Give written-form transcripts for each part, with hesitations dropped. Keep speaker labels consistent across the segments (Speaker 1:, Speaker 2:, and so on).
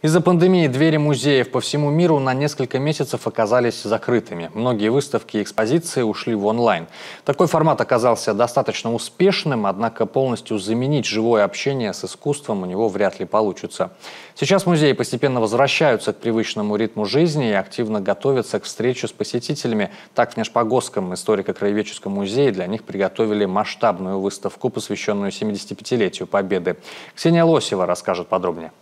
Speaker 1: Из-за пандемии двери музеев по всему миру на несколько месяцев оказались закрытыми. Многие выставки и экспозиции ушли в онлайн. Такой формат оказался достаточно успешным, однако полностью заменить живое общение с искусством у него вряд ли получится. Сейчас музеи постепенно возвращаются к привычному ритму жизни и активно готовятся к встрече с посетителями. Так, в Нижнепогосском историко-краеведческом музее для них приготовили масштабную выставку, посвященную 75-летию Победы. Ксения Лосева расскажет подробнее.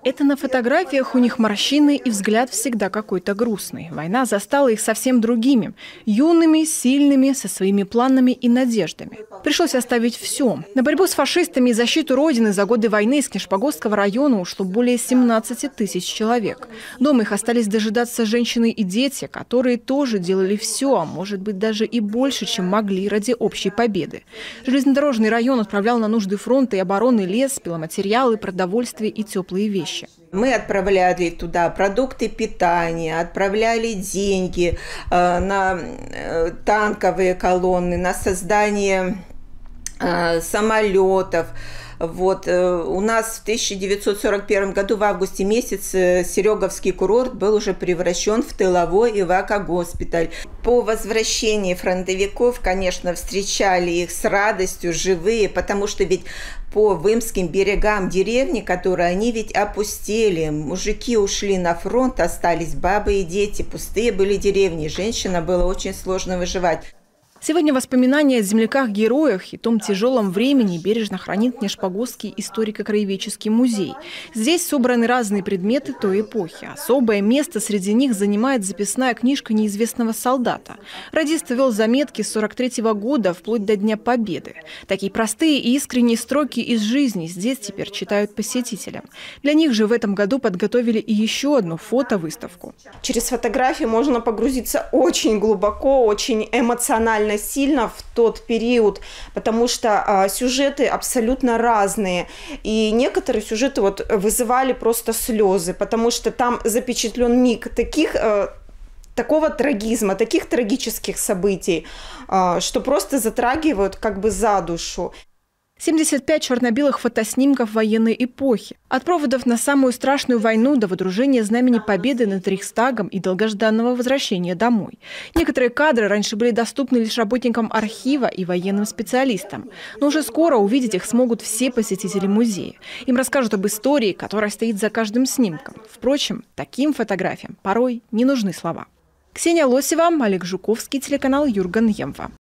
Speaker 2: Это на фотографиях у них морщины и взгляд всегда какой-то грустный. Война застала их совсем другими. Юными, сильными, со своими планами и надеждами. Пришлось оставить все. На борьбу с фашистами и защиту Родины за годы войны из Нижнепогосского района ушло более 17 тысяч человек. Дома их остались дожидаться женщины и дети, которые тоже делали все, а может быть даже и больше, чем могли ради общей победы. Железнодорожный район отправлял на нужды фронта и обороны лес, пиломатериалы, продовольствие и теплые вещи.
Speaker 3: Мы отправляли туда продукты питания, отправляли деньги на танковые колонны, на создание самолетов. Вот. У нас в 1941 году в августе месяце Сереговский курорт был уже превращен в тыловой эвакогоспиталь. По возвращении фронтовиков, конечно, встречали их с радостью, живые, потому что ведь по Вымским берегам деревни, которые они ведь опустели. Мужики ушли на фронт, остались бабы и дети, пустые были деревни, женщинам было очень сложно выживать.
Speaker 2: Сегодня воспоминания о земляках-героях и том тяжелом времени бережно хранит Нижнепогосский историко-краеведческий музей. Здесь собраны разные предметы той эпохи. Особое место среди них занимает записная книжка неизвестного солдата. Радист вел заметки с 43-го года вплоть до Дня Победы. Такие простые и искренние строки из жизни здесь теперь читают посетителям. Для них же в этом году подготовили и еще одну фотовыставку.
Speaker 4: Через фотографии можно погрузиться очень глубоко, очень эмоционально, сильно в тот период, потому что сюжеты абсолютно разные. И некоторые сюжеты вот вызывали просто слезы, потому что там запечатлен миг такого трагизма, таких трагических событий, что просто затрагивают как бы за душу.
Speaker 2: 75 черно-белых фотоснимков военной эпохи. От проводов на самую страшную войну до водружения знамени Победы над Рейхстагом и долгожданного возвращения домой. Некоторые кадры раньше были доступны лишь работникам архива и военным специалистам. Но уже скоро увидеть их смогут все посетители музея. Им расскажут об истории, которая стоит за каждым снимком. Впрочем, таким фотографиям порой не нужны слова. Ксения Лосева, Олег Жуковский, телеканал Юрган-Емва.